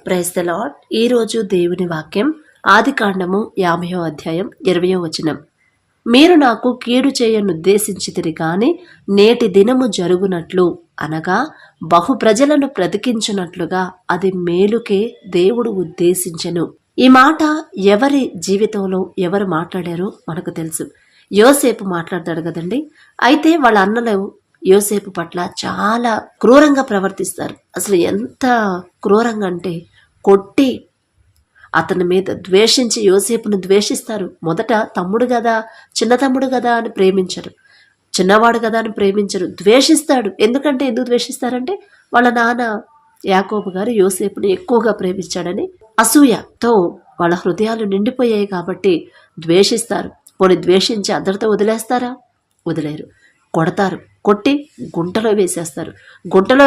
Praise the lord. ఈరోజు దేవుని వాక్యం ఆదికాండము 50వ అధ్యాయం 20వ వచనం. మీరు నాకు కీడు చేయనుద్దేశించితిరి గాని నేటి దినము జరుగునట్లు అనగా బహు ప్రజలను బ్రతికించునట్లుగా అది మేలుకే దేవుడు ఉద్దేశించెను. ఈ మాట ఎవరి జీవితంలో ఎవరు మాట్లాడారో మనకు తెలుసు. యోసేపు మాట్లాడతాడు కదండి. అయితే వాళ్ళ అన్నలు యోసేపు పట్ల చాలా క్రూరంగా ప్రవర్తిస్తారు. అసలు ఎంత క్రూరంగా అంటే కొట్టి అతని మీద ద్వేషించి యోసేపును ద్వేషిస్తారు. మొదట తమ్ముడు కదా, చిన్న తమ్ముడు కదా అని ప్రేమించరు, చిన్నవాడు కదా అని ప్రేమించరు, ద్వేషిస్తాడు. ఎందుకు ద్వేషిస్తారంటే వాళ్ళ నాన్న యాకోబు గారు యోసేపుని ఎక్కువగా ప్రేమించాడని అసూయతో వాళ్ళ హృదయాలు నిండిపోయాయి కాబట్టి ద్వేషిస్తారు. పోనీ ద్వేషించి అందరితో వదిలేస్తారా? వదిలేరు. కొడతారు, కొట్టి గుంటలో వేసేస్తారు. గుంటలో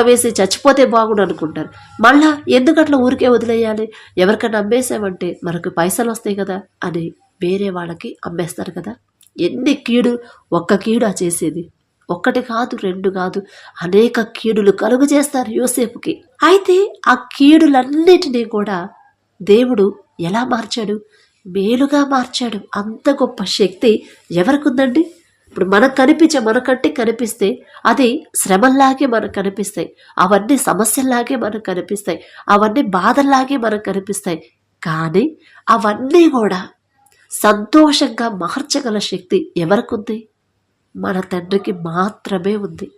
వేసి చచ్చిపోతే బాగుండు అనుకుంటారు. మళ్ళా ఎందుకట్లా ఊరికే వదిలేయాలి, ఎవరికైనా అమ్మేసామంటే మనకు పైసలు వస్తాయి కదా అని వేరే వాళ్ళకి అమ్మేస్తారు కదా. ఎన్ని కీడు, ఒక్క కీడు చేసేది, ఒక్కటి కాదు, రెండు కాదు, అనేక కీడులు కలుగు చేస్తారు యోసేపుకి. అయితే ఆ కీడులన్నిటినీ కూడా దేవుడు ఎలా మార్చాడు? మేలుగా మార్చాడు. అంత గొప్ప శక్తి ఎవరికి ఉందండి? ఇప్పుడు మనకంటే కనిపిస్తే అది శ్రమల్లాగే మనకు కనిపిస్తాయి, అవన్నీ సమస్యల్లాగే మనకు కనిపిస్తాయి, అవన్నీ బాధల్లాగే మనకు కనిపిస్తాయి. కానీ అవన్నీ కూడా సంతోషంగా మార్చగల శక్తి ఎవరికి ఉంది? మన తండ్రికి మాత్రమే ఉంది.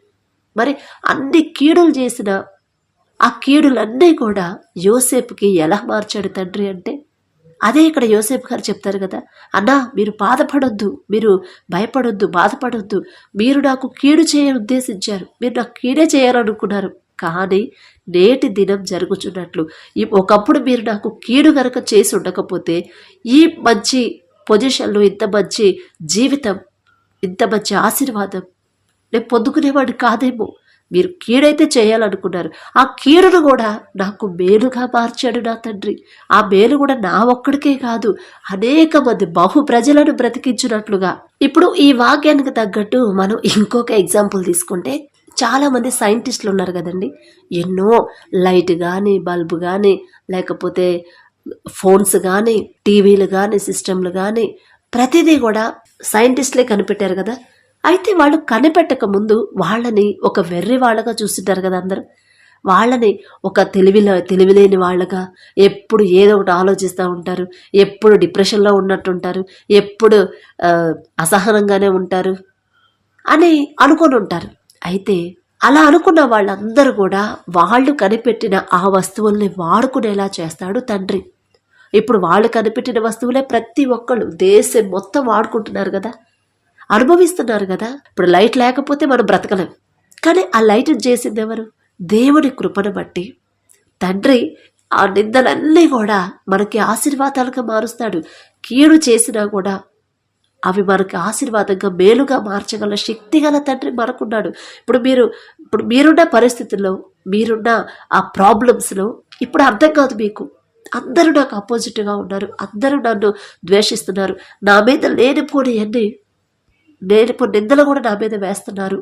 మరి అన్ని కీడులు చేసిన ఆ కీడులన్నీ కూడా యోసేపుకి ఎలా మార్చాడు తండ్రి అంటే అదే ఇక్కడ యోసేపు గారు చెప్తారు కదా, అన్నా మీరు బాధపడొద్దు, మీరు భయపడొద్దు, బాధపడొద్దు, మీరు నాకు కీడు ఉద్దేశించారు, మీరు నాకు కీడే చేయాలనుకున్నారు, కానీ నేటి దినం జరుగుచున్నట్లు ఒకప్పుడు మీరు నాకు కీడు గనక చేసి ఉండకపోతే ఈ మంచి పొజిషన్లో, ఇంత మంచి జీవితం, ఇంత మంచి ఆశీర్వాదం నేను పొందుకునేవాడు కాదేమో. మీరు కీడైతే చేయాలనుకున్నారు, ఆ కీడును కూడా నాకు మేలుగా మార్చాడు నా తండ్రి. ఆ మేలు కూడా నా ఒక్కడికే కాదు, అనేక మంది బహు ప్రజలను బ్రతికించినట్లుగా. ఇప్పుడు ఈ వాక్యానికి తగ్గట్టు మనం ఇంకొక ఎగ్జాంపుల్ తీసుకుంటే, చాలామంది సైంటిస్టులు ఉన్నారు కదండి. ఎన్నో లైట్ కానీ, బల్బు కానీ, లేకపోతే ఫోన్స్ కానీ, టీవీలు కానీ, సిస్టమ్లు కానీ, ప్రతిదీ కూడా సైంటిస్టులే కనిపెట్టారు కదా. అయితే వాళ్ళు కనిపెట్టక ముందు వాళ్ళని ఒక వెర్రి వాళ్ళగా చూస్తుంటారు కదా అందరూ. వాళ్ళని ఒక తెలివిలేని వాళ్ళగా, ఎప్పుడు ఏదో ఒకటి ఆలోచిస్తూ ఉంటారు, ఎప్పుడు డిప్రెషన్లో ఉన్నట్టుంటారు, ఎప్పుడు అసహనంగానే ఉంటారు అని అనుకొని ఉంటారు. అయితే అలా అనుకున్న వాళ్ళందరూ కూడా వాళ్ళు కనిపెట్టిన ఆ వస్తువుల్ని వాడుకునేలా చేస్తాడు తండ్రి. ఇప్పుడు వాళ్ళు కనిపెట్టిన వస్తువులే ప్రతి ఒక్కళ్ళు దేశం మొత్తం వాడుకుంటున్నారు కదా, అనుభవిస్తున్నారు కదా. ఇప్పుడు లైట్ లేకపోతే మనం బ్రతకలేం, కానీ ఆ లైట్ చేసింది ఎవరు? దేవుడి కృపను బట్టి తండ్రి ఆ నిందలన్నీ కూడా మనకి ఆశీర్వాదాలుగా మారుస్తాడు. కీడు చేసినా కూడా అవి మనకి ఆశీర్వాదంగా, మేలుగా మార్చగల శక్తి గల తండ్రి మనకున్నాడు. ఇప్పుడు మీరున్న పరిస్థితుల్లో, మీరున్న ఆ ప్రాబ్లమ్స్లో ఇప్పుడు అర్థం కాదు మీకు. అందరూ నాకు అపోజిట్గా ఉన్నారు, అందరూ నన్ను ద్వేషిస్తున్నారు, నా మీద లేనిపోని నిందలు కూడా నా మీద వేస్తున్నారు,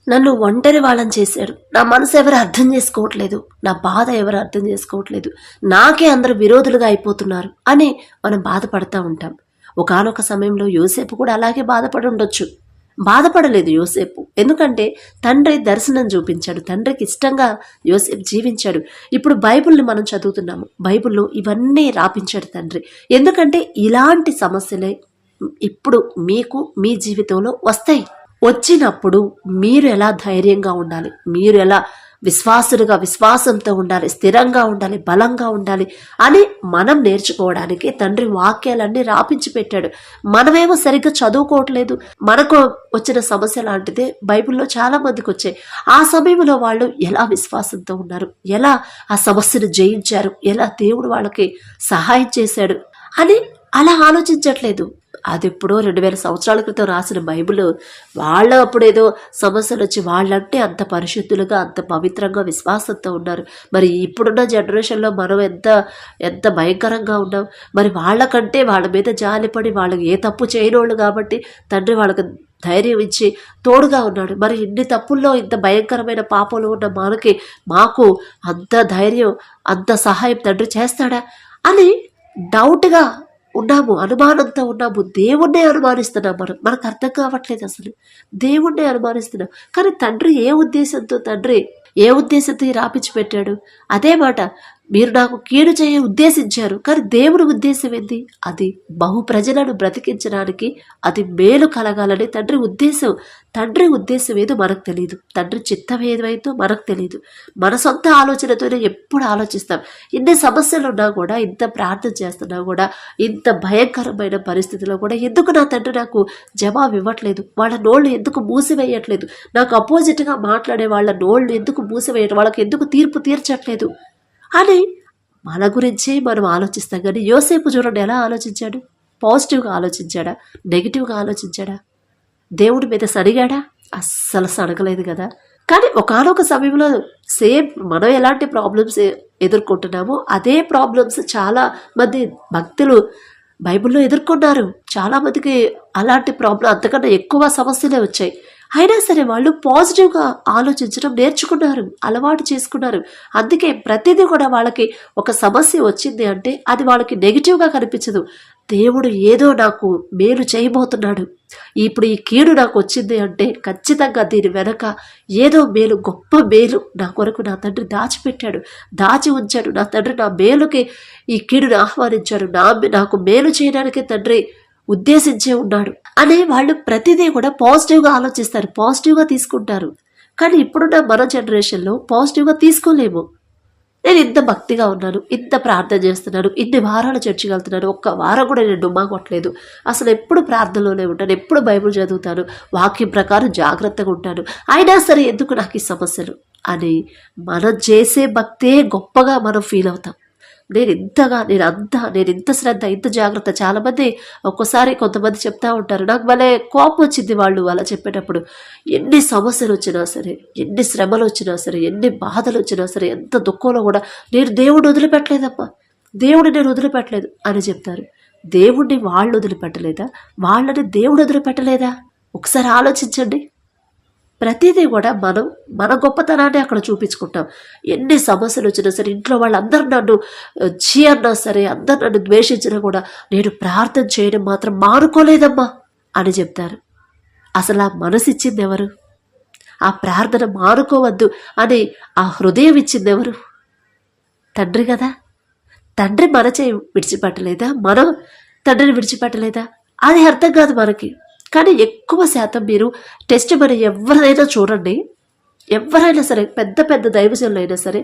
నన్ను ఒంటరి వాళ్ళని చేశారు, నా మనసు ఎవరు అర్థం చేసుకోవట్లేదు, నా బాధ ఎవరు అర్థం చేసుకోవట్లేదు, నాకే అందరూ విరోధులుగా అయిపోతున్నారు అని మనం బాధపడతా ఉంటాం. ఒకానొక సమయంలో యోసేపు కూడా అలాగే బాధపడి ఉండొచ్చు. బాధపడలేదు యోసేపు, ఎందుకంటే తండ్రి దర్శనం చూపించాడు, తండ్రికి ఇష్టంగా యోసేపు జీవించాడు. ఇప్పుడు బైబిల్ని మనం చదువుతున్నాము, బైబిల్లో ఇవన్నీ రాపించాడు తండ్రి. ఎందుకంటే ఇలాంటి సమస్యలే ఇప్పుడు మీకు మీ జీవితంలో వస్తాయి. వచ్చినప్పుడు మీరు ఎలా ధైర్యంగా ఉండాలి, మీరు ఎలా విశ్వాసంతో ఉండాలి, స్థిరంగా ఉండాలి, బలంగా ఉండాలి అని మనం నేర్చుకోవడానికి తండ్రి వాక్యాలన్నీ రాపించి పెట్టాడు. మనమేమో సరిగ్గా చదువుకోవట్లేదు. మనకు వచ్చిన సమస్య లాంటిదే బైబిల్లో చాలా మందికి వచ్చాయి. ఆ సమయంలో వాళ్ళు ఎలా విశ్వాసంతో ఉన్నారు, ఎలా ఆ సమస్యను జయించారు, ఎలా దేవుడు వాళ్ళకి సహాయం చేశాడు అని అలా ఆలోచించట్లేదు. అది ఎప్పుడో 2000 సంవత్సరాల క్రితం రాసిన బైబిల్. వాళ్ళ అప్పుడు ఏదో సమస్యలు వచ్చి వాళ్ళంటే అంత పరిశుద్ధులుగా అంత పవిత్రంగా విశ్వాసంతో ఉన్నారు. మరి ఇప్పుడున్న జనరేషన్లో మనం ఎంత ఎంత భయంకరంగా ఉన్నాం. మరి వాళ్ళకంటే వాళ్ళ మీద జాలిపడి వాళ్ళకి ఏ తప్పు చేయనోళ్ళు కాబట్టి తండ్రి వాళ్ళకి ధైర్యం ఇచ్చి తోడుగా ఉన్నాడు. మరి ఇన్ని తప్పుల్లో ఇంత భయంకరమైన పాపంలో ఉన్న మాకు అంత ధైర్యం అంత సహాయం తండ్రి చేస్తాడా అని డౌట్గా ఉన్నాము, అనుమానంతో ఉన్నాము. దేవుణ్ణే అనుమానిస్తున్నాం. మనకు అర్థం కావట్లేదు. అసలు దేవుణ్ణే అనుమానిస్తున్నాం. కానీ తండ్రి ఏ ఉద్దేశంతో రాపించి పెట్టాడు? అదే మాట, మీరు నాకు కీడు చేయ ఉద్దేశించారు. కానీ దేవుడి ఉద్దేశం ఏంది? అది బహు ప్రజలను బ్రతికించడానికి, అది మేలు కలగాలని తండ్రి ఉద్దేశం. తండ్రి ఉద్దేశం ఏదో మనకు తెలియదు, తండ్రి చిత్తం ఏదైతే మనకు తెలియదు. మన సొంత ఆలోచనతోనే ఎప్పుడు ఆలోచిస్తాం. ఇన్ని సమస్యలు ఉన్నా కూడా, ఇంత ప్రార్థన చేస్తున్నా కూడా, ఇంత భయంకరమైన పరిస్థితిలో కూడా ఎందుకు నా తండ్రి నాకు జవాబు ఇవ్వట్లేదు? వాళ్ళ నోళ్ళు ఎందుకు మూసివేయట్లేదు? నాకు అపోజిట్గా మాట్లాడే వాళ్ళ నోళ్ళు ఎందుకు మూసివేయడం, వాళ్ళకి ఎందుకు తీర్పు తీర్చట్లేదు అని మన గురించే మనం ఆలోచిస్తాం. కానీ యోసేపు చూడండి ఎలా ఆలోచించాడు. పాజిటివ్గా ఆలోచించాడా? నెగిటివ్గా ఆలోచించాడా? దేవుడి మీద సరిగాడా? అస్సలు సడగలేదు కదా. కానీ ఒకానొక సమయంలో సేమ్ మనం ఎలాంటి ప్రాబ్లమ్స్ ఎదుర్కొంటున్నామో అదే ప్రాబ్లమ్స్ చాలా మంది భక్తులు బైబిల్లో ఎదుర్కొన్నారు. చాలామందికి అలాంటి ప్రాబ్లం అంతకన్నా ఎక్కువ సమస్యలే వచ్చాయి. అయినా సరే వాళ్ళు పాజిటివ్గా ఆలోచించడం నేర్చుకున్నారు, అలవాటు చేసుకున్నారు. అందుకే ప్రతిదీ కూడా వాళ్ళకి ఒక సమస్య వచ్చింది అంటే అది వాళ్ళకి నెగిటివ్గా కనిపించదు. దేవుడు ఏదో నాకు మేలు చేయబోతున్నాడు, ఇప్పుడు ఈ కీడు నాకు వచ్చింది అంటే ఖచ్చితంగా దీని వెనక ఏదో మేలు, గొప్ప మేలు నా కొరకు నా తండ్రి దాచిపెట్టాడు, దాచి ఉంచాడు. నా తండ్రి నా మేలుకి ఈ కీడుని ఆహ్వానించాడు, నాకు మేలు చేయడానికి తండ్రి ఉద్దేశించే ఉన్నాడు అనే వాళ్ళు ప్రతిదీ కూడా పాజిటివ్గా ఆలోచిస్తారు, పాజిటివ్గా తీసుకుంటారు. కానీ ఇప్పుడున్న మన జనరేషన్లో పాజిటివ్గా తీసుకోలేము. నేను ఇంత భక్తిగా ఉన్నాను, ఇంత ప్రార్థన చేస్తున్నాను, ఇన్ని వారాలు చర్చికి వెళ్తున్నాను, ఒక్క వారం కూడా నేను డుమ్మా కొట్టలేదు, అసలు ఎప్పుడు ప్రార్థనలోనే ఉంటాను, ఎప్పుడు బైబిల్ చదువుతాను, వాక్యం ప్రకారం జాగ్రత్తగా ఉంటాను, అయినా సరే ఎందుకు నాకు ఈ సమస్యలు అని మనం చేసే భక్తే గొప్పగా మనం ఫీల్ అవుతాం. నేను ఇంత శ్రద్ధ, ఇంత జాగ్రత్త. చాలామంది ఒక్కోసారి కొంతమంది చెప్తా ఉంటారు, నాకు భలే కోపం వచ్చింది వాళ్ళు అలా చెప్పేటప్పుడు. ఎన్ని సమస్యలు వచ్చినా సరే, ఎన్ని శ్రమలు వచ్చినా సరే, ఎన్ని బాధలు వచ్చినా సరే, ఎంత దుఃఖంలో కూడా నేను దేవుడిని వదిలిపెట్టలేదమ్మా, దేవుడిని నేను వదిలిపెట్టలేదు అని చెప్తారు. దేవుడిని వాళ్ళు వదిలిపెట్టలేదా? వాళ్ళని దేవుడు వదిలిపెట్టలేదా? ఒకసారి ఆలోచించండి. ప్రతిదీ కూడా మన గొప్పతనాన్ని అక్కడ చూపించుకుంటాం. ఎన్ని సమస్యలు వచ్చినా సరే, ఇంట్లో వాళ్ళందరూ నన్ను అన్నా సరే, అందరు నన్ను ద్వేషించినా కూడా నేను ప్రార్థన చేయడం మాత్రం మానుకోలేదమ్మా అని చెప్తారు. అసలు ఆ మనసు ఇచ్చింది ఎవరు? ఆ ప్రార్థన మానుకోవద్దు అని ఆ హృదయం ఇచ్చింది ఎవరు? తండ్రి కదా. తండ్రి మన చేయి విడిచిపెట్టలేదా? మనం తండ్రిని విడిచిపెట్టలేదా? అది అర్థం కాదు మనకి. కానీ ఎక్కువ శాతం మీరు టెస్ట్ మరి ఎవరైనా చూడండి, ఎవరైనా సరే, పెద్ద పెద్ద దైవజనులు అయినా సరే,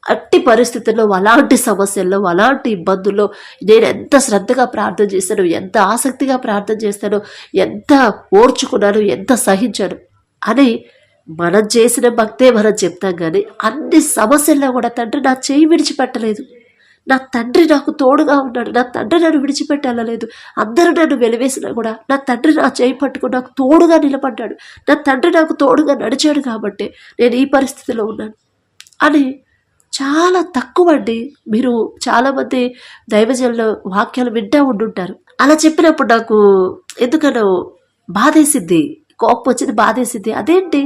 అట్టి పరిస్థితుల్లో, అలాంటి సమస్యల్లో, అలాంటి ఇబ్బందుల్లో నేను ఎంత శ్రద్ధగా ప్రార్థన చేశాను, ఎంత ఆసక్తిగా ప్రార్థన చేస్తానో, ఎంత ఓర్చుకున్నాను, ఎంత సహించాను అని మనం చేసిన భక్తే మనం చెప్తాం. కానీ అన్ని సమస్యల్లో కూడా తండ్రి నా చేయి విడిచిపెట్టలేదు, నా తండ్రి నాకు తోడుగా ఉన్నాడు, నా తండ్రి నన్ను విడిచిపెట్టాలలేదు. అందరూ నన్ను వెలివేసినా కూడా నా తండ్రి నా చేయి పట్టుకుని నాకు తోడుగా నిలబడ్డాడు, నా తండ్రి నాకు తోడుగా నడిచాడు కాబట్టి నేను ఈ పరిస్థితిలో ఉన్నాను అని చాలా తక్కువ అండి. మీరు చాలామంది దైవజనుల వాక్యాలు వింటూ ఉండుంటారు. అలా చెప్పినప్పుడు నాకు ఎందుకనో బాధేసిద్ది, కోపం వచ్చింది, బాధేసిద్ది. అదేంటి,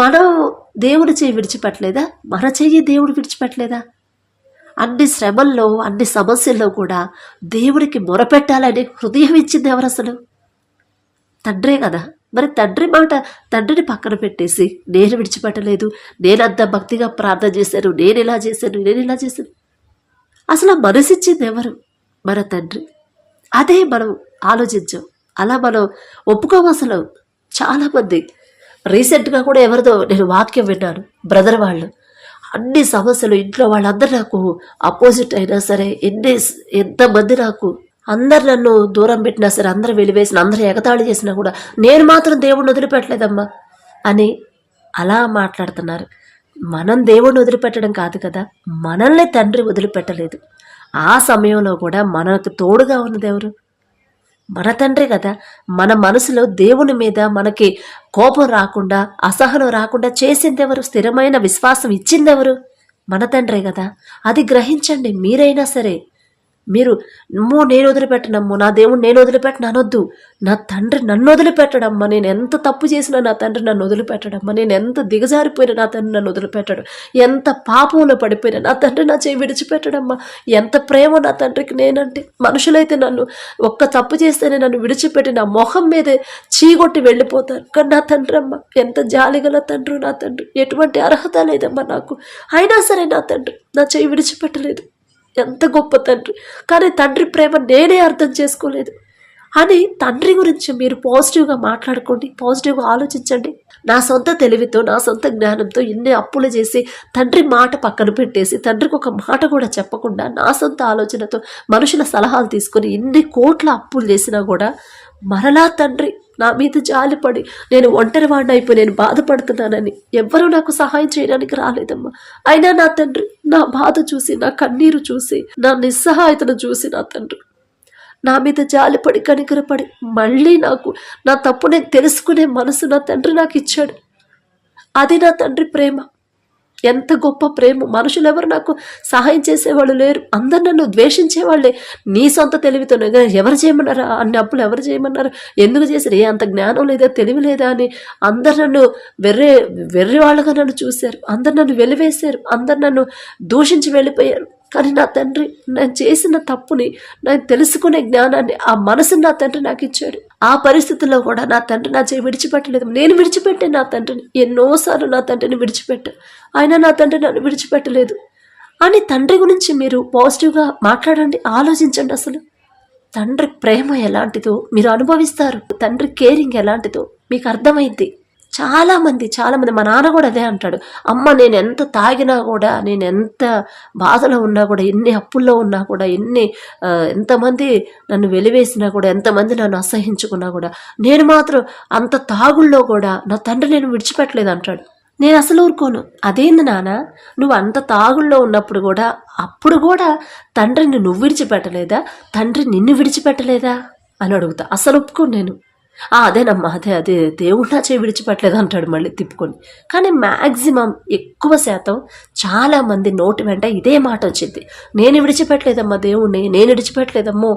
మనం దేవుడి చేయి విడిచిపెట్టలేదా? మన చెయ్యి దేవుడు విడిచిపెట్టలేదా? అన్ని శ్రమల్లో, అన్ని సమస్యల్లో కూడా దేవుడికి మొరపెట్టాలని హృదయం ఇచ్చింది ఎవరు? అసలు తండ్రే కదా. మరి తండ్రి మాట, తండ్రిని పక్కన పెట్టేసి నేను విడిచిపెట్టలేదు, నేనంత భక్తిగా ప్రార్థన చేశాను, నేను ఇలా చేశాను, అసలు ఆ మనసు ఇచ్చింది ఎవరు? మన తండ్రి. అదే మనం ఆలోచించాం, అలా మనం ఒప్పుకోము. అసలు చాలామంది రీసెంట్గా కూడా ఎవరిదో నేను వాక్యం విన్నాను, బ్రదర్ వాళ్ళు అన్ని సమస్యలు, ఇంట్లో వాళ్ళందరూ నాకు అపోజిట్ అయినా సరే, ఎంతమంది నాకు అందరు నన్ను దూరం పెట్టినా సరే, అందరూ వెలివేసిన, అందరూ ఎగతాళి చేసినా కూడా నేను మాత్రం దేవుడిని వదిలిపెట్టలేదమ్మా అని అలా మాట్లాడుతున్నారు. మనం దేవుడిని వదిలిపెట్టడం కాదు కదా, మనల్ని తండ్రి వదిలిపెట్టలేదు. ఆ సమయంలో కూడా మనకు తోడుగా ఉన్నది ఎవరు? మన తండ్రి కదా. మన మనసులో దేవుని మీద మనకి కోపం రాకుండా, అసహనం రాకుండా చేసిందెవరు? స్థిరమైన విశ్వాసం ఇచ్చిందెవరు? మన తండ్రే కదా. అది గ్రహించండి. మీరైనా సరే మీరు నేను వదిలిపెట్టనమ్మో, నా దేవుడు నేను వదిలిపెట్టను అనొద్దు. నా తండ్రి నన్ను వదిలిపెట్టడమ్మా, నేను ఎంత తప్పు చేసినా నా తండ్రి నన్ను వదిలిపెట్టడమ్మా, నేను ఎంత దిగజారిపోయినా నా తండ్రి నన్ను వదిలిపెట్టడు, ఎంత పాపంలో పడిపోయినా నా తండ్రి నా చేయి విడిచిపెట్టడమ్మా. ఎంత ప్రేమ నా తండ్రికి నేనంటే. మనుషులైతే నన్ను ఒక్క తప్పు చేస్తేనే నన్ను విడిచిపెట్టి నా మొహం మీదే చీగొట్టి వెళ్ళిపోతారు. కానీ నా తండ్రి అమ్మ ఎంత జాలిగల తండ్రి నా తండ్రి. ఎటువంటి అర్హత లేదమ్మా నాకు, అయినా సరే నా తండ్రి నా చేయి విడిచిపెట్టలేదు. ఎంత గొప్ప తండ్రి. కానీ తండ్రి ప్రేమ నేనే అర్థం చేసుకోలేదు అని తండ్రి గురించి మీరు పాజిటివ్గా మాట్లాడుకోండి, పాజిటివ్గా ఆలోచించండి. నా సొంత తెలివితో, నా సొంత జ్ఞానంతో ఇన్ని అప్పులు చేసి తండ్రి మాట పక్కన పెట్టేసి, తండ్రికి ఒక మాట కూడా చెప్పకుండా నా సొంత ఆలోచనతో మనుషుల సలహాలు తీసుకొని ఇన్ని కోట్ల అప్పులు చేసినా కూడా మరలా తండ్రి నా మీద జాలిపడి నేను ఒంటరి వాడిని అయిపోయి నేను బాధపడుతున్నానని ఎవ్వరూ నాకు సహాయం చేయడానికి రాలేదమ్మా. అయినా నా తండ్రి నా బాధ చూసి, నా కన్నీరు చూసి, నా నిస్సహాయతను చూసి నా తండ్రి నా మీద జాలిపడి కనికరపడి మళ్ళీ నాకు నా తప్పు నేను తెలుసుకునే మనసు నా తండ్రి నాకు ఇచ్చాడు. అది నా తండ్రి ప్రేమ. ఎంత గొప్ప ప్రేమ. మనుషులు ఎవరు నాకు సహాయం చేసేవాళ్ళు లేరు. అందరు నన్ను ద్వేషించేవాళ్ళే. నీ సొంత తెలివితో ఎవరు చేయమన్నారా, అన్ని అప్పులు ఎవరు చేయమన్నారు, ఎందుకు చేశారు, అంత జ్ఞానం లేదా, తెలివి లేదా అని అందరు నన్ను వెర్రి వాళ్ళగా నన్ను చూశారు. అందరు నన్ను వెలివేశారు. అందరు నన్ను దూషించి వెళ్ళిపోయారు. కానీ నా తండ్రి నేను చేసిన తప్పుని నేను తెలుసుకునే జ్ఞానాన్ని, ఆ మనసుని నా తండ్రి నాకు ఇచ్చాడు. ఆ పరిస్థితుల్లో కూడా నా తండ్రి నా చేయి విడిచిపెట్టలేదు. నేను విడిచిపెట్టే నా తండ్రిని ఎన్నోసార్లు నా తండ్రిని విడిచిపెట్టా, ఆయన నా తండ్రి నన్ను విడిచిపెట్టలేదు అని తండ్రి గురించి మీరు పాజిటివ్గా మాట్లాడండి, ఆలోచించండి. అసలు తండ్రి ప్రేమ ఎలాంటిదో మీరు అనుభవిస్తారు. తండ్రి కేరింగ్ ఎలాంటిదో మీకు అర్థమైంది. చాలామంది మా నాన్న కూడా అదే అంటాడు. అమ్మ నేను ఎంత తాగినా కూడా, నేను ఎంత బాధలో ఉన్నా కూడా, ఎన్ని అప్పుల్లో ఉన్నా కూడా, ఎంతమంది నన్ను వెలివేసినా కూడా, ఎంతమంది నన్ను అసహించుకున్నా కూడా, నేను మాత్రం అంత తాగుల్లో కూడా నా తండ్రి నేను విడిచిపెట్టలేదు అంటాడు. నేను అసలు ఊరుకోను. అదేంది నాన్న, నువ్వు అంత తాగుల్లో ఉన్నప్పుడు కూడా, అప్పుడు కూడా తండ్రిని నువ్వు విడిచిపెట్టలేదా, తండ్రి నిన్ను విడిచిపెట్టలేదా అని అడుగుతా. అసలు ఒప్పుకోను నేను. అదేనమ్మా, అదే దేవుడు నా చేయి విడిచిపెట్టలేదు అంటాడు మళ్ళీ తిప్పుకొని. కానీ మ్యాక్సిమం ఎక్కువ శాతం చాలామంది నోటి వెంట ఇదే మాట వచ్చింది. నేను విడిచిపెట్టలేదమ్మా దేవుణ్ణి, నేను విడిచిపెట్టలేదమ్మో,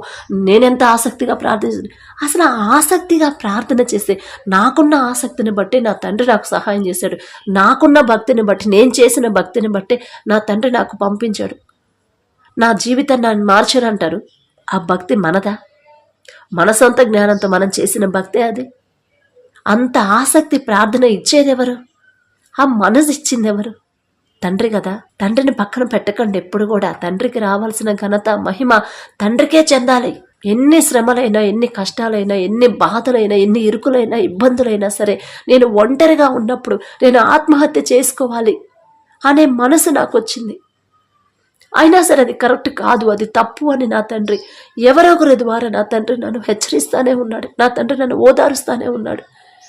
నేనెంత ఆసక్తిగా ప్రార్థించింది. అసలు ఆసక్తిగా ప్రార్థన చేస్తే నాకున్న ఆసక్తిని బట్టి నా తండ్రి నాకు సహాయం చేశాడు. నాకున్న భక్తిని బట్టి, నేను చేసిన భక్తిని బట్టి నా తండ్రి నాకు పంపించాడు. నా జీవితాన్ని నన్ను మార్చారంటారు. ఆ భక్తి మనదా? మన సొంత జ్ఞానంతో మనం చేసిన భక్తే అది. అంత ఆసక్తి ప్రార్థన ఇచ్చేదెవరు? ఆ మనసు ఇచ్చిందెవరు? తండ్రి కదా. తండ్రిని పక్కన పెట్టకండి ఎప్పుడు కూడా. తండ్రికి రావాల్సిన ఘనత, మహిమ తండ్రికే చెందాలి. ఎన్ని శ్రమలైనా, ఎన్ని కష్టాలైనా, ఎన్ని బాధలైనా, ఎన్ని ఇరుకులైనా, ఇబ్బందులైనా సరే, నేను ఒంటరిగా ఉన్నప్పుడు నేను ఆత్మహత్య చేసుకోవాలి అనే మనసు నాకు వచ్చింది. అయినా సరే అది కరెక్ట్ కాదు, అది తప్పు అని నా తండ్రి ఎవరొకరి ద్వారా నా తండ్రి నన్ను హెచ్చరిస్తానే ఉన్నాడు. నా తండ్రి నన్ను ఓదారుస్తానే ఉన్నాడు.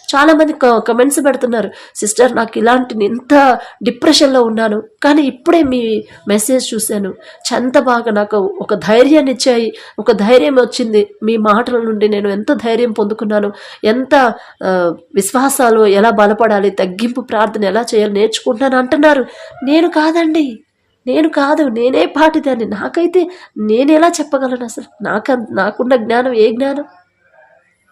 చాలామంది కమెంట్స్ పెడుతున్నారు, సిస్టర్ నాకు ఇంత డిప్రెషన్లో ఉన్నాను, కానీ ఇప్పుడే మీ మెసేజ్ చూశాను, ఎంత బాగా నాకు ఒక ధైర్యాన్ని ఇచ్చాయి, ఒక ధైర్యం వచ్చింది మీ మాటల నుండి. నేను ఎంత ధైర్యం పొందుకున్నాను, ఎంత విశ్వాసాలు ఎలా బలపడాలి, తగ్గింపు ప్రార్థన ఎలా చేయాలి నేర్చుకుంటున్నాను అంటున్నారు. నేను కాదండి, నేను కాదు, నేనే పాటిదాన్ని. నాకైతే నేను ఎలా చెప్పగలను? అసలు నాకున్న జ్ఞానం ఏ జ్ఞానం?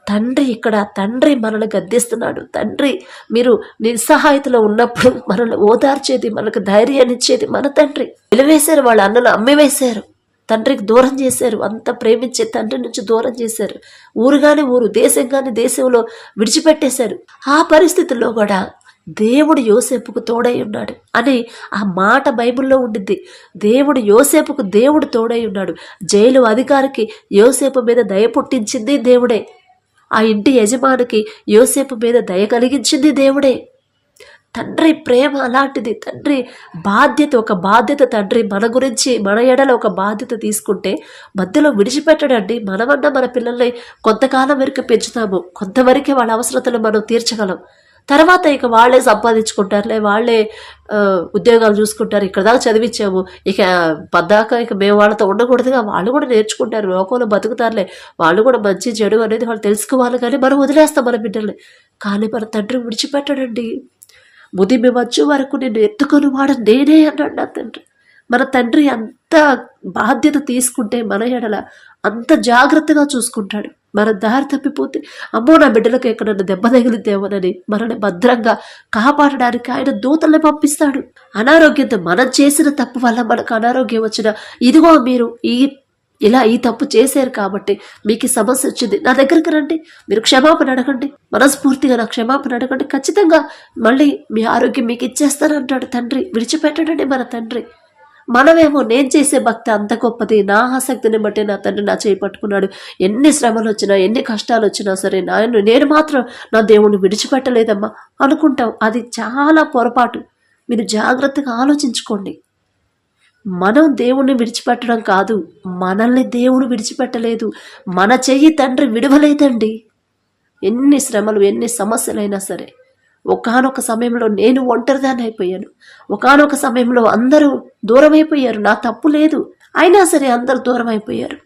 తండ్రి మనల్ని గద్దిస్తున్నాడు. తండ్రి మీరు నిస్సహాయతలో ఉన్నప్పుడు మనల్ని ఓదార్చేది, మనకు ధైర్యాన్ని ఇచ్చేది మన తండ్రి. నిలవేశారు, వాళ్ళ అన్నలు అమ్మివేశారు, తండ్రికి దూరం చేశారు. అంత ప్రేమించే తండ్రి నుంచి దూరం చేశారు. ఊరుగానే ఊరు, దేశంగానే దేశంలో విడిచిపెట్టేశారు. ఆ పరిస్థితుల్లో కూడా దేవుడు యోసేపుకు తోడై ఉన్నాడు అని ఆ మాట బైబిల్లో ఉండిద్ది. దేవుడు యోసేపుకు తోడై ఉన్నాడు. జైలు అధికారికి యోసేపు మీద దయ పుట్టించింది దేవుడే. ఆ ఇంటి యజమానికి యోసేపు మీద దయ కలిగించింది దేవుడే. తండ్రి ప్రేమ అలాంటిది. తండ్రి ఒక బాధ్యత తండ్రి మన గురించి, మన ఎడల ఒక బాధ్యత తీసుకుంటే మధ్యలో విడిచిపెట్టడండి. మనమన్నా మన పిల్లల్ని కొంతకాలం వరకు పెంచుతాము, కొంతవరకే వాళ్ళ అవసరతలు మనం తీర్చగలం. తర్వాత ఇక వాళ్ళే సంపాదించుకుంటారులే, వాళ్ళే ఉద్యోగాలు చూసుకుంటారు, ఇక్కడ దాకా చదివించాము, ఇక పద్దాక ఇక మేము వాళ్ళతో ఉండకూడదుగా, వాళ్ళు కూడా నేర్చుకుంటారు, లోకంలో బతుకుతారులే, వాళ్ళు కూడా మంచి చెడు అనేది వాళ్ళు తెలుసుకోవాలి, కానీ మనం వదిలేస్తాం మన బిడ్డల్ని. కానీ మన తండ్రి విడిచిపెట్టడండి. ముదిమి వచ్చే వరకు నేను ఎత్తుకొని వాడు నేనే అన్నాడు నా తండ్రి. మన తండ్రి అంత బాధ్యత తీసుకుంటే మన ఎడల అంత జాగ్రత్తగా చూసుకుంటాడు. మన దారి తప్పిపోతే అమ్మో నా బిడ్డలకు ఎక్కడన్నా దెబ్బ తగిలిద్దేమోనని మనల్ని భద్రంగా కాపాడడానికి ఆయన దూతల్ని పంపిస్తాడు. అనారోగ్యంతో మనం చేసిన తప్పు వల్ల మనకు అనారోగ్యం వచ్చిన, ఇదిగో మీరు ఇలా ఈ తప్పు చేశారు కాబట్టి మీకు ఈ సమస్య వచ్చింది, నా దగ్గరికి రండి, మీరు క్షమాపణ అడగండి, మనస్ఫూర్తిగా నా క్షమాపణ అడగండి, ఖచ్చితంగా మళ్ళీ మీ ఆరోగ్యం మీకు ఇచ్చేస్తానంటాడు తండ్రి. విడిచిపెట్టడండి మన తండ్రి. మనమేమో నేను చేసే భక్తి అంత గొప్పది, నా ఆసక్తిని బట్టి నా తండ్రి నా చేయి పట్టుకున్నాడు, ఎన్ని శ్రమలు వచ్చినా ఎన్ని కష్టాలు వచ్చినా సరే నేను మాత్రం నా దేవుణ్ణి విడిచిపెట్టలేదమ్మా అనుకుంటాం. అది చాలా పొరపాటు. మీరు జాగ్రత్తగా ఆలోచించుకోండి. మనం దేవుణ్ణి విడిచిపెట్టడం కాదు, మనల్ని దేవుడు విడిచిపెట్టలేదు, మన చెయ్యి తండ్రి విడవలేదండి. ఎన్ని శ్రమలు ఎన్ని సమస్యలైనా సరే. ఒకానొక సమయంలో నేను ఒంటరిదాన్ని అయిపోయాను, ఒకానొక సమయంలో అందరూ దూరం అయిపోయారు, నా తప్పు లేదు, అయినా సరే అందరూ దూరం అయిపోయారు,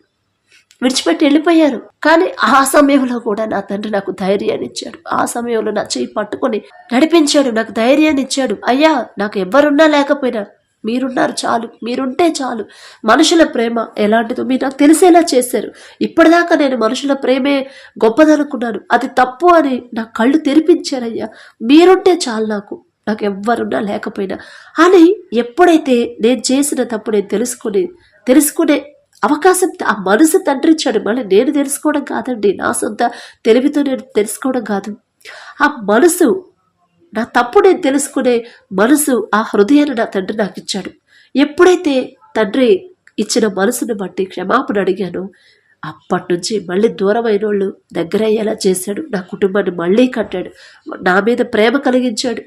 విడిచిపెట్టి వెళ్ళిపోయారు. కానీ ఆ సమయంలో కూడా నా తండ్రి నాకు ధైర్యాన్ని ఇచ్చాడు. ఆ సమయంలో నా చెయ్యి పట్టుకొని నడిపించాడు, నాకు ధైర్యాన్ని ఇచ్చాడు. అయ్యా, నాకు ఎవరున్నా లేకపోయినా మీరున్నారు చాలు, మీరుంటే చాలు. మనుషుల ప్రేమ ఎలాంటిదో మీరు నాకు తెలిసేలా చేశారు. ఇప్పటిదాకా నేను మనుషుల ప్రేమే గొప్పదనుకున్నాను, అది తప్పు అని నా కళ్ళు తెరిపించారయ్యా. మీరుంటే చాలు, నాకు ఎవ్వరున్నా లేకపోయినా అని ఎప్పుడైతే నేను చేసిన తప్పు నేను తెలుసుకునే అవకాశం ఆ మనసు తండ్రి ఇచ్చాడు. మళ్ళీ నేను తెలుసుకోవడం కాదండి, నా సొంత తెలివితో నేను తెలుసుకోవడం కాదు. ఆ మనసు, నా తప్పు నేను తెలుసుకునే మనసు, ఆ హృదయాన్ని నా తండ్రి నాకు ఇచ్చాడు. ఎప్పుడైతే తండ్రి ఇచ్చిన మనసును బట్టి క్షమాపణ అడిగాను, అప్పటి నుంచి మళ్ళీ దూరమైన వాళ్ళు దగ్గర అయ్యేలా చేశాడు. నా కుటుంబాన్ని మళ్ళీ కట్టాడు, నా మీద ప్రేమ కలిగించాడు.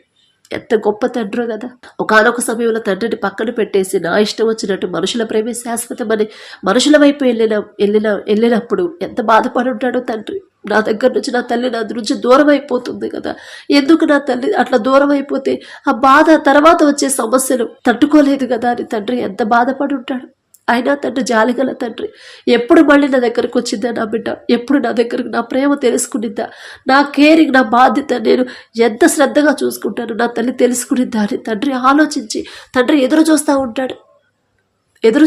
ఎంత గొప్ప తండ్రో కదా. ఒకానొక సమయంలో తండ్రిని పక్కన పెట్టేసి నా ఇష్టం వచ్చినట్టు మనుషుల ప్రేమే శాశ్వతమని మనుషుల వైపు వెళ్ళినప్పుడు ఎంత బాధపడి ఉంటాడో తండ్రి. నా దగ్గర నుంచి నా తల్లి నా నుంచి దూరం అయిపోతుంది కదా. ఎందుకు నా తల్లి అట్లా దూరం అయిపోతే ఆ బాధ తర్వాత వచ్చే సమస్యలు తట్టుకోలేదు కదా అని తండ్రి ఎంత బాధపడి ఉంటాడు. అయినా తండ్రి జాలిగల తండ్రి. ఎప్పుడు మళ్ళీ నా దగ్గరకు వచ్చిందా నా బిడ్డ, ఎప్పుడు నా దగ్గరకు నా ప్రేమ తెలుసుకునిద్దా, నా కేరింగ్, నా బాధ్యత నేను ఎంత శ్రద్ధగా చూసుకుంటాను నా తల్లి తెలుసుకునిద్దా అని తండ్రి ఆలోచించి తండ్రి ఎదురు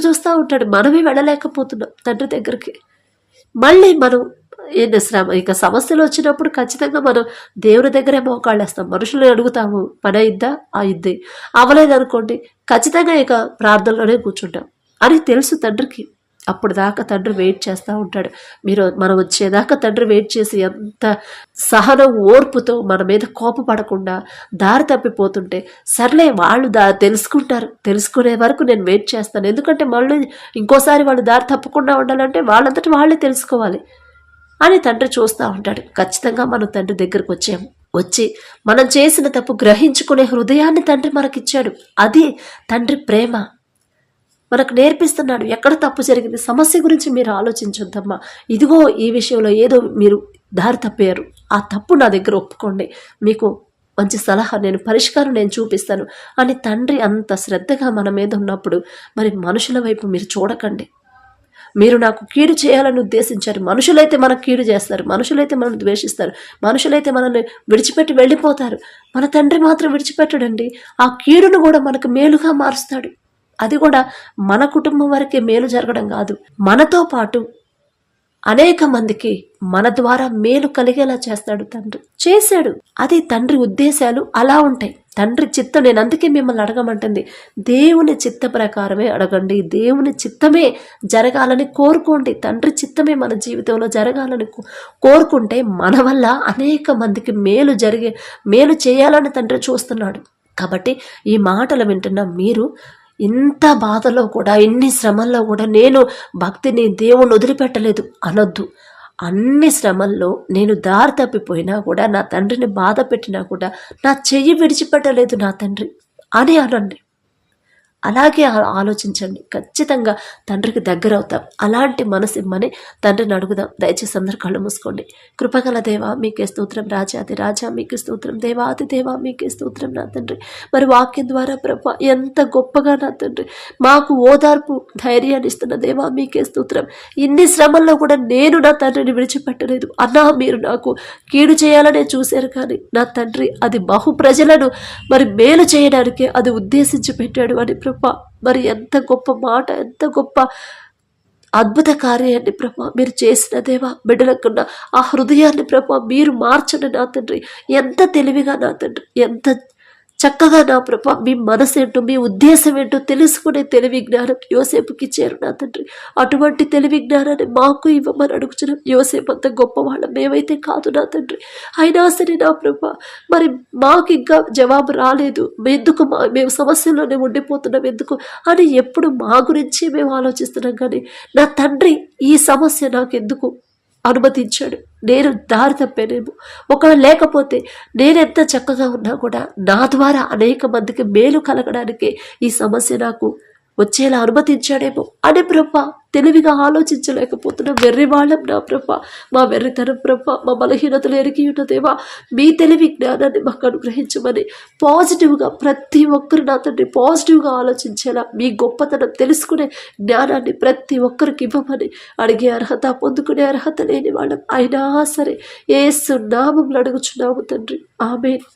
చూస్తూ ఉంటాడు. మనమే వెళ్ళలేకపోతున్నాం తండ్రి దగ్గరికి. మళ్ళీ మనం ఇక సమస్యలు వచ్చినప్పుడు ఖచ్చితంగా మనం దేవుని దగ్గరే మోకాళ్ళేస్తాం, మనుషులు అడుగుతాము, పని అయిద్దా అయిద్ది, అవ్వలేదనుకోండి ఖచ్చితంగా ఇక ప్రార్థనలోనే కూర్చుంటాం అని తెలుసు తండ్రికి. అప్పుడు దాకా తండ్రి వెయిట్ చేస్తూ ఉంటాడు. మనం వచ్చేదాకా తండ్రి వెయిట్ చేసి ఎంత సహనం ఓర్పుతో మన మీద కోపపడకుండా దారి తప్పిపోతుంటే సర్లే వాళ్ళు తెలుసుకుంటారు, తెలుసుకునే వరకు నేను వెయిట్ చేస్తాను. ఎందుకంటే మళ్ళీ ఇంకోసారి వాళ్ళు దారి తప్పకుండా ఉండాలంటే వాళ్ళంతటి వాళ్ళే తెలుసుకోవాలి అని తండ్రి చూస్తూ ఉంటాడు. ఖచ్చితంగా మనం తండ్రి దగ్గరకు వచ్చి మనం చేసిన తప్పు గ్రహించుకునే హృదయాన్ని తండ్రి మనకిచ్చాడు. అది తండ్రి ప్రేమ మనకు నేర్పిస్తున్నాడు. ఎక్కడ తప్పు జరిగింది, సమస్య గురించి మీరు ఆలోచించొద్దమ్మా, ఇదిగో ఈ విషయంలో ఏదో మీరు దారి తప్పారు, ఆ తప్పు నా దగ్గర ఒప్పుకోండి, మీకు మంచి సలహా పరిష్కారం నేను చూపిస్తాను అని తండ్రి అంత శ్రద్ధగా మన మీద ఉన్నప్పుడు మరి మనుషుల వైపు మీరు చూడకండి. మీరు నాకు కీడు చేయాలని ఉద్దేశించారు, మనుషులైతే మనకు కీడు చేస్తారు, మనుషులైతే మనల్ని ద్వేషిస్తారు, మనుషులైతే మనల్ని విడిచిపెట్టి వెళ్ళిపోతారు. మన తండ్రి మాత్రం విడిచిపెట్టడండి. ఆ కీడును కూడా మనకు మేలుగా మారుస్తాడు. అది కూడా మన కుటుంబం వరకే మేలు జరగడం కాదు, మనతో పాటు అనేక మందికి మన ద్వారా మేలు కలిగేలా చేస్తాడు తండ్రి. చేశాడు. అది తండ్రి ఉద్దేశాలు అలా ఉంటాయి. తండ్రి చిత్తం, నేను అందుకే మిమ్మల్ని అడగమంటుంది, దేవుని చిత్త ప్రకారమే అడగండి, దేవుని చిత్తమే జరగాలని కోరుకోండి. తండ్రి చిత్తమే మన జీవితంలో జరగాలని కోరుకుంటే మన వల్ల అనేక మందికి మేలు చేయాలని తండ్రి చూస్తున్నాడు. కాబట్టి ఈ మాటలు వింటున్న మీరు ఇంత బాధలో కూడా, ఎన్ని శ్రమల్లో కూడా నేను భక్తిని దేవుని వదిలిపెట్టలేదు అనొద్దు. అన్ని శ్రమల్లో నేను దారి తప్పిపోయినా కూడా, నా తండ్రిని బాధ పెట్టినా కూడా నా చెయ్యి విడిచిపెట్టలేదు నా తండ్రి అని అనండి. అలాగే ఆలోచించండి. ఖచ్చితంగా తండ్రికి దగ్గర అవుతాం. అలాంటి మనసు ఇమ్మని తండ్రిని అడుగుదాం. దయచేసి అందరు కళ్ళు మూసుకోండి. కృపగల దేవా మీకే స్తోత్రం, రాజాది రాజా మీకే స్తోత్రం, దేవాది దేవా మీకే స్తోత్రం నా తండ్రి. మరి వాక్యం ద్వారా ప్రభా ఎంత గొప్పగా నా తండ్రి మాకు ఓదార్పు ధైర్యాన్ని ఇస్తున్న దేవా మీకే స్తోత్రం. ఇన్ని శ్రమల్లో కూడా నేను నా తండ్రిని విడిచిపెట్టలేదు అన్నా. మీరు నాకు కీడు చేయాలనే చూశారు, కానీ నా తండ్రి అది బహు ప్రజలను మరి మేలు చేయడానికే అది ఉద్దేశించి పెట్టాడు అని ప్రభా. మరి ఎంత గొప్ప మాట, ఎంత గొప్ప అద్భుత కార్యాన్ని ప్రభా మీరు చేసిన దేవా. బిడ్డలకున్న ఆ హృదయాన్ని ప్రభా మీరు మార్చండి నా తండ్రి. ఎంత తెలివిగా నా తండ్రి, ఎంత చక్కగా నా ప్రభా మీ మనసు ఏంటో, మీ ఉద్దేశం ఏంటో తెలుసుకునే తెలివి జ్ఞానం యోసేపుకి ఇచ్చారు నా తండ్రి. అటువంటి తెలివి జ్ఞానాన్ని మాకు ఇవ్వమని అడుగుతున్నాం. యోసేపు అంత గొప్పవాళ్ళం మేమైతే కాదు నా తండ్రి. అయినా సరే నా ప్రభా మరి మాకు ఇంకా జవాబు రాలేదు, ఎందుకు మేము సమస్యల్లోనే ఉండిపోతున్నాం ఎందుకు అని ఎప్పుడు మా గురించి మేము ఆలోచిస్తున్నాం. కానీ నా తండ్రి ఈ సమస్య నాకు ఎందుకు అనుమతించాడు, నేను దారి తప్పేనేమో, ఒకవేళ లేకపోతే నేనెంత చక్కగా ఉన్నా కూడా నా ద్వారా అనేక మందికి మేలు కలగడానికి ఈ సమస్య నాకు వచ్చేలా అనుమతించాడేమో అని ప్రభా తెలివిగా ఆలోచించలేకపోతున్నా. వెర్రివాళ్ళం నా ప్రభా, మా వెర్రితనం ప్రభా, మా బలహీనతలు ఎరిగి ఉన్నదేవా. మీ తెలివి జ్ఞానాన్ని మాకు అనుగ్రహించమని పాజిటివ్గా ప్రతి ఒక్కరు నా తండ్రి పాజిటివ్గా ఆలోచించేలా మీ గొప్పతనం తెలుసుకునే జ్ఞానాన్ని ప్రతి ఒక్కరికి ఇవ్వమని అడిగే అర్హత, పొందుకునే అర్హత లేని వాళ్ళం అయినా సరే యేసు నామములో అడుగుచున్నాము తండ్రి. ఆమేన్.